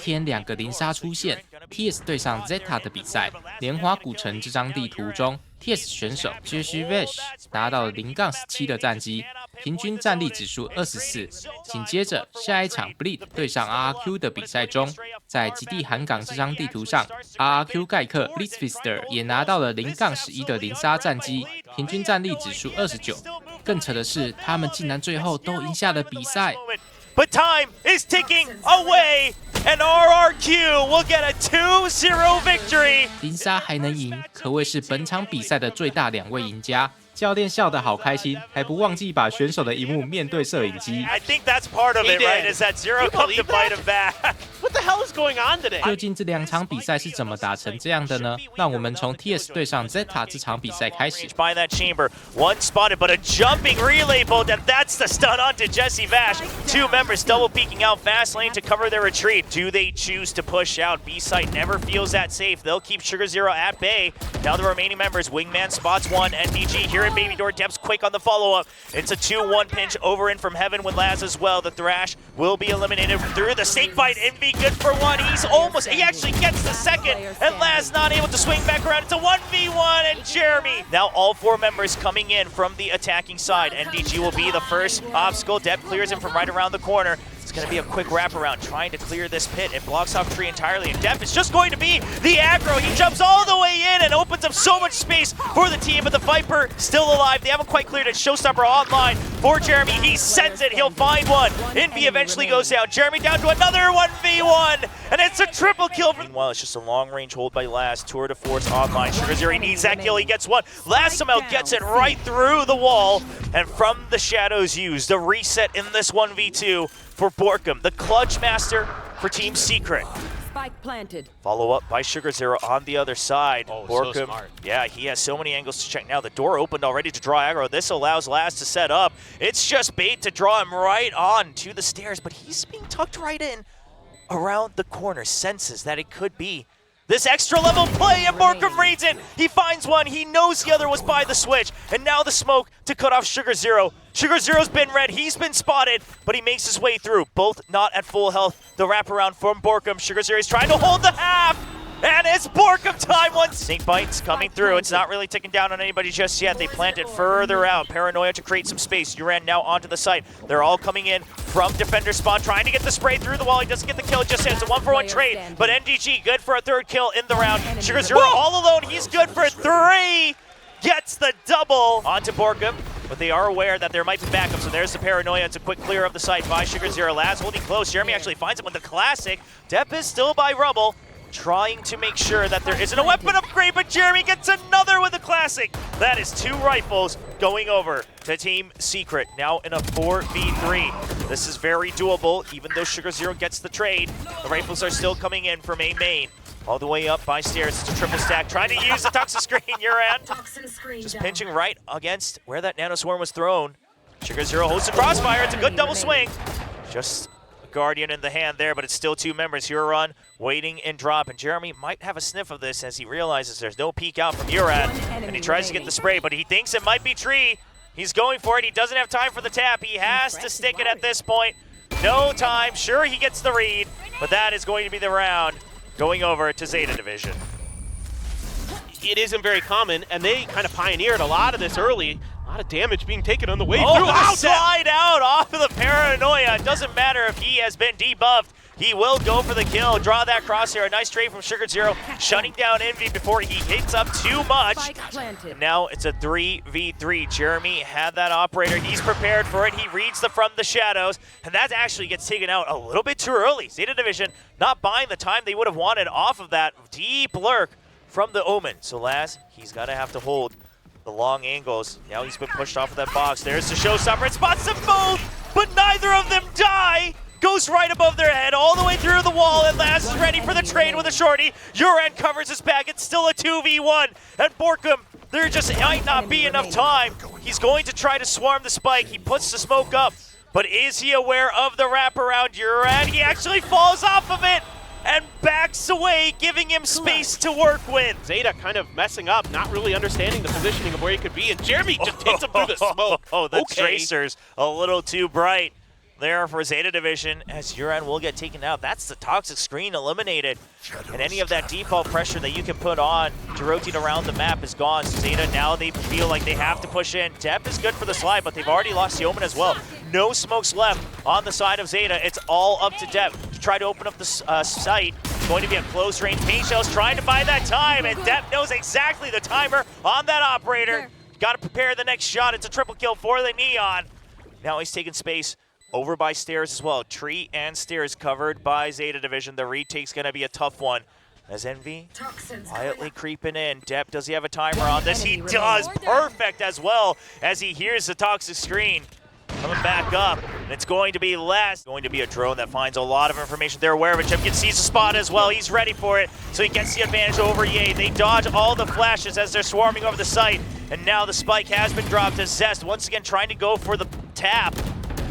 天2个0杀出现 ，TS 对上 ZETA 的比赛，莲华古城这张地图中 ，TS 选手 jessievash 达到了0-17的战绩，平均战力指数24。紧接着下一场 bleed 对上 RRQ 的比赛中，在极地寒港这张地图上 ，RRQ 盖克 fl1pzjder 也拿到了0-11的0杀战绩，平均战力指数29。更扯的是，他们竟然最后都赢下了比赛。 But time is ticking away, and RRQ will get a 2-0 victory. 0杀还能赢，可谓是本场比赛的最大2位赢家。教练笑得好开心，还不忘记把选手的荧幕面对摄影机。I think that's part of it, right? Is that Zero come to bite him back? What the hell is going on today? 究竟这2场比赛是怎么打成这样的呢？让我们从 TS 对上 ZETA 这场比赛开始。By that chamber, one spotted, but a jumping relay bolt, and that's the stun onto jessievash. 2 members double peeking out fast lane to cover their retreat. Do they choose to push out? B site never feels that safe. They'll keep sugar0 at bay. Now the remaining members, Wingman spots one, NDG here in Baby Door. Depth's quick on the follow-up. It's a 2-1 pinch over in from heaven with Laz as well. The Thrash will be eliminated through the snake bite. Envy good for 1. He actually gets the second, and Laz not able to swing back around. It's a 1v1, and Jeremy. Now all 4 members coming in from the attacking side. NDG will be the first obstacle. Depth clears him from right around the corner. It's going to be a quick wraparound trying to clear this pit. It blocks off Tree entirely, and Def is just going to be the aggro. He jumps all the way in and opens up so much space for the team, but the Viper still alive. They haven't quite cleared it. Showstopper online for Jeremy. He sends it. He'll find one. Envy eventually goes down. Jeremy down to another 1v1, and it's a triple kill. Meanwhile, it's just a long-range hold by Laz. Tour de Force online. sugar0 needs that kill. He gets one. Laz somehow gets it right through the wall, and from the shadows used, the reset in this 1v2 for Borkum, the clutch master for Team Secret. Spike planted. Follow up by sugar0 on the other side. Oh, Borkum, so smart. yeah, he has so many angles to check now. The door opened already to draw aggro. This allows Laz to set up. It's just bait to draw him right on to the stairs, but he's being tucked right in around the corner. Senses that it could be this extra level play, and Borkum reads it. He finds one. He knows the other was by the switch, and now the smoke to cut off sugar0. sugar0's been red. He's been spotted, but he makes his way through. Both not at full health. The wraparound from Borkum. sugar0 is trying to hold the half, and it's Borkum time. One snake bites coming through. It's not really ticking down on anybody just yet. They plant it further out. Paranoia to create some space. Uran now onto the site. They're all coming in from defender spawn, trying to get the spray through the wall. He doesn't get the kill just yet. It's a 1-for-1 trade, but NDG good for a 3rd kill in the round. sugar0 all alone. He's good for 3. Gets the double onto Borkum, but they are aware that there might be backup, so there's the Paranoia. It's a quick clear of the site by sugar0. Laz holding close. Jeremy actually finds him with the classic. Depp is still by rubble, trying to make sure that there isn't a weapon upgrade, but Jeremy gets another with a classic. That is 2 rifles going over to Team Secret, now in a 4v3. This is very doable, even though sugar0 gets the trade. The rifles are still coming in from main. All the way up by stairs. It's a triple stack. Trying to use the toxin screen. Uran just pinching right against where that nanoswarm was thrown. sugar0 holds the crossfire. It's a good double swing. Just a Guardian in the hand there, but it's still 2 members. Uran waiting in drop, and Jeremy might have a sniff of this as he realizes there's no peek out from Uran, and he tries to get the spray, but he thinks it might be Tree. He's going for it. He doesn't have time for the tap. He has to stick it at this point. No time. Sure, he gets the read, but that is going to be the round. Going over to Zeta Division. It isn't very common, and they kind of pioneered a lot of this early. A lot of damage being taken on the way through. Oh, slide out off of the Paranoia. It doesn't matter if he has been debuffed. He will go for the kill. Draw that crosshair. A nice trade from sugar0, shutting down Envy before he hits up too much. And now it's a 3v3. Jeremy had that operator. He's prepared for it. He reads from the shadows, and that actually gets taken out a little bit too early. Zeta Division not buying the time they would have wanted off of that deep lurk from the Omen. So Laz, he's going to have to hold the long angles. Now he's been pushed off of that box. There's the showstopper. It spots them both, but neither of them die. Goes right above their head, all the way through the wall, and Laz is ready for the trade with a shorty. Uran covers his back. It's still a 2v1. And Borkum, there just might not be enough time. He's going to try to swarm the spike. He puts the smoke up, but is he aware of the wraparound Uran? He actually falls off of it and backs away, giving him space to work with. Zeta kind of messing up, not really understanding the positioning of where he could be, and Jeremy just hits him through the smoke. Oh, the tracers a little too bright. there for Zeta Division as Uran will get taken out. That's the toxic screen eliminated. And any of that default pressure that you can put on to rotate around the map is gone. So Zeta, now they feel like they have to push in. Dep is good for the slide, but they've already lost Yeoman as well. No smokes left on the side of Zeta. It's all up to Dep to try to open up the site. Going to be a close range. Paint Shell's trying to buy that time, and Dep knows exactly the timer on that operator. Got to prepare the next shot. It's a triple kill for the Neon. Now he's taking space over by stairs as well. Tree and stairs covered by Zeta Division. The retake's going to be a tough one. As Envy quietly creeping in. Dep, does he have a timer on this? He does. Perfect as well as he hears the toxic screen. Coming back up, and it's going to be less. Going to be a drone that finds a lot of information. They're aware of it. Jemkin sees the spot as well. He's ready for it, so he gets the advantage over Ye. They dodge all the flashes as they're swarming over the site, and now the spike has been dropped to Zest. Once again, trying to go for the tap.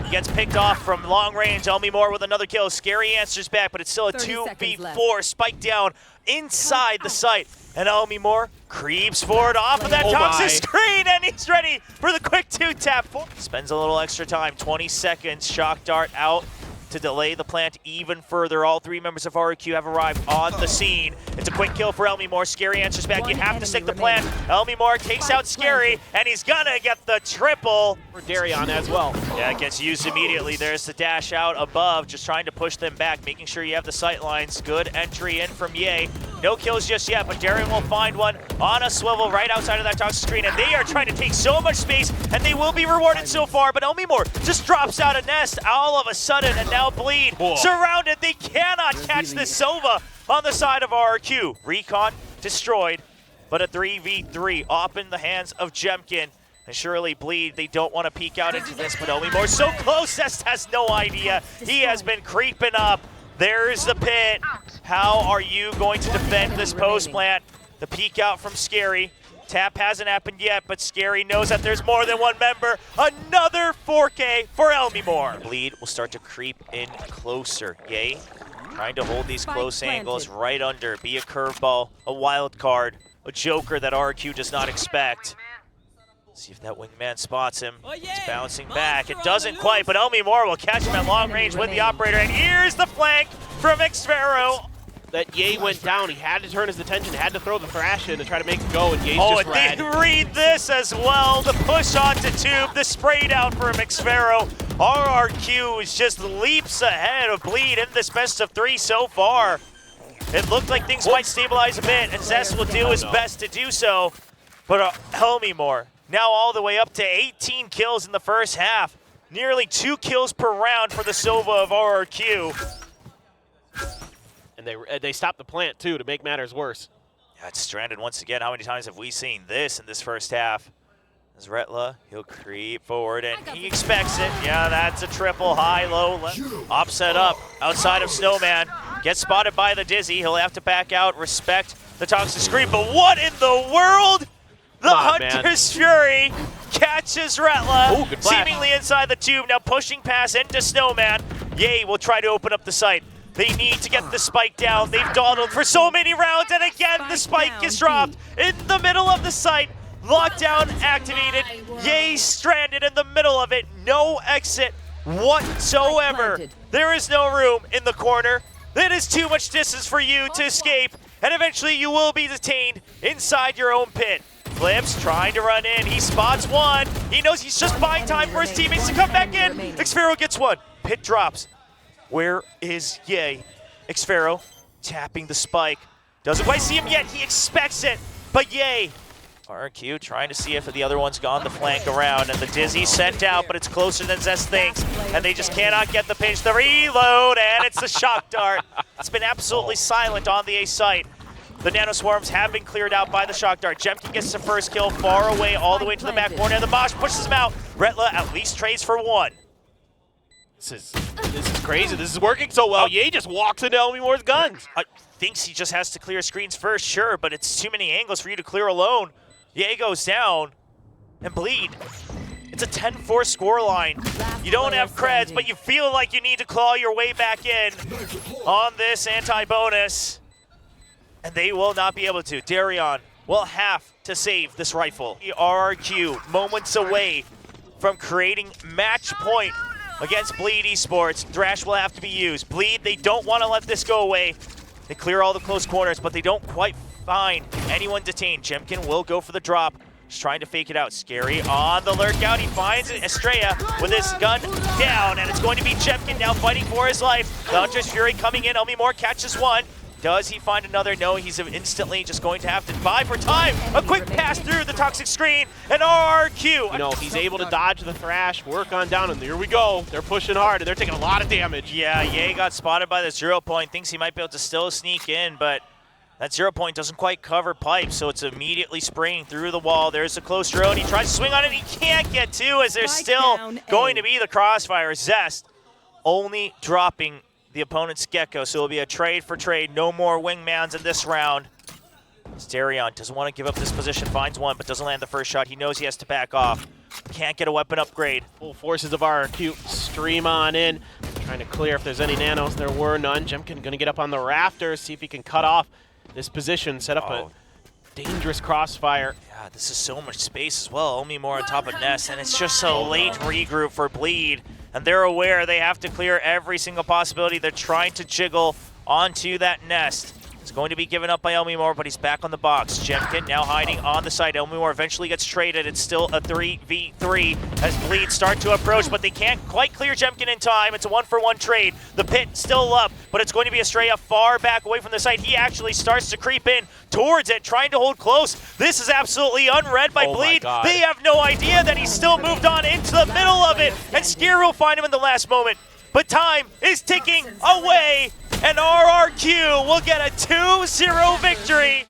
He gets picked off from long range. Elmi Moore with another kill. Scary answers back, but it's still a 2v4. Spike down inside the site. And Elmi Moore creeps forward off of that toxic screen, and he's ready for the quick 2-tap. Spends a little extra time, 20 seconds. Shock dart out to delay the plant even further. All three members of RRQ have arrived on the scene. It's a quick kill for Elmi Moore. Scary answers back. You have to stick the plant. Elmi Moore takes out Scary, and he's gonna get the triple. For Darion as well. Yeah, it gets used immediately. There's the dash out above, just trying to push them back, making sure you have the sight lines. Good entry in from Ye. No kills just yet, but Darion will find one on a swivel right outside of that toxic screen, and they are trying to take so much space, and they will be rewarded so far, but Elmi Moore just drops out a nest all of a sudden, and now Bleed surrounded. They cannot catch this Sova on the side of RRQ. Recon destroyed, but a 3v3 off in the hands of Jemkin. And surely Bleed, they don't want to peek out into this, but Elmi Moore so close, Zest has no idea. He has been creeping up. There's the pit. How are you going to defend this post plant? The peek out from Scary. Tap hasn't happened yet, but Scary knows that there's more than one member. Another 4K for Elmi Moore. Bleed will start to creep in closer. Yay, trying to hold these close angles right under. Be a curveball, a wild card, a joker that RRQ does not expect. See if that wingman spots him. It's bouncing back. It doesn't quite, but Elmi Moore will catch him at long range with the operator. And here's the flank from Xfero. That Ye went down. He had to turn his attention, had to throw the thrash in to try to make it go, and Ye's just red. Oh, they read this as well. The push onto tube, the spray down from Xfero. RRQ is just leaps ahead of Bleed in this best of 3 so far. It looked like things might stabilize a bit, and Zest will do his best to do so. But Elmi Moore, now all the way up to 18 kills in the first half. Nearly 2 kills per round for the Sova of RRQ. And they stopped the plant, too, to make matters worse. Yeah, it's stranded once again. How many times have we seen this in this first half? As Retla, he'll creep forward, and he expects it. Yeah, that's a triple, high, low, left. Offset up, outside of Snowman. Gets spotted by the Dizzy. He'll have to back out, respect the toxic screen. But what in the world? The Hunter's Fury catches Retla, seemingly inside the tube. Now pushing past into Snowman. Ye will try to open up the site. They need to get the spike down. They've dawdled for so many rounds, and again the spike is dropped in the middle of the site. Lockdown activated. Ye stranded in the middle of it. No exit whatsoever. There is no room in the corner. That is too much distance for you to escape, and eventually you will be detained inside your own pit. Flips trying to run in. He spots one. He knows he's just buying time for his teammates to come back in. Xfero gets one. Pit drops. Where is Ye? Xfero tapping the spike. Doesn't quite see him yet. He expects it. But Ye. RRQ trying to see if the other one's gone the flank around. And the Dizzy sent out, but it's closer than Zest thinks. And they just cannot get the pinch. The reload, and it's the shock dart. It's been absolutely silent on the A site. The Nano Swarms have been cleared out by the shock dart. Jemkin gets the first kill far away, all the way to the back corner. And the Bosch pushes him out. Retla at least trades for one. This is crazy. This is working so well. Ye just walks into Elmi Moore's guns. Thinks he just has to clear screens first, sure, but it's too many angles for you to clear alone. Ye goes down, and Bleed. It's a 10-4 scoreline. You don't have creds, but you feel like you need to claw your way back in on this anti-bonus. And they will not be able to. Darion will have to save this rifle. RRQ moments away from creating match point against Bleed Esports. Thrash will have to be used. Bleed, they don't want to let this go away. They clear all the close corners, but they don't quite find anyone detained. Jemkin will go for the drop. Just trying to fake it out. Scary on the lurk out. He finds Estrella with his gun down, and it's going to be Jemkin now fighting for his life. The Hunter's Fury coming in. Elmi Moore catches one. Does he find another? No, he's instantly just going to have to buy for time. A quick pass through the toxic screen, and RRQ. You know, he's able to dodge the Thrash, work on down, and here we go. They're pushing hard, and they're taking a lot of damage. Yeah, Ye got spotted by the 0 point. Thinks he might be able to still sneak in, but that 0 point doesn't quite cover pipe, so it's immediately spraying through the wall. There's a close throw, and he tries to swing on it. He can't get to, as there's still going to be the crossfire. Zest only dropping the opponent's Gecko, so it'll be a trade for trade. No more wingmans in this round. Sterion doesn't want to give up this position, finds one, but doesn't land the first shot. He knows he has to back off. Can't get a weapon upgrade. Full forces of RRQ stream on in. Trying to clear if there's any nanos. There were none. Jemkin gonna get up on the rafters, see if he can cut off this position, set up a dangerous crossfire. Yeah, this is so much space as well. Only more on top of Nest, and it's just a late regroup for Bleed. And they're aware they have to clear every single possibility. They're trying to jiggle onto that Nest. It's going to be given up by Elmimore, but he's back on the box. Jemkin now hiding on the side. Elmimore eventually gets traded. It's still a 3v3 as Bleed start to approach, but they can't quite clear Jemkin in time. It's a 1-for-1 trade. The pit still up, but it's going to be Estrella far back away from the site. He actually starts to creep in towards it, trying to hold close. This is absolutely unread by Bleed. They have no idea that he's still moved on into the middle of it, and Scare will find him in the last moment. But time is ticking away, and RRQ will get a 2-0 victory.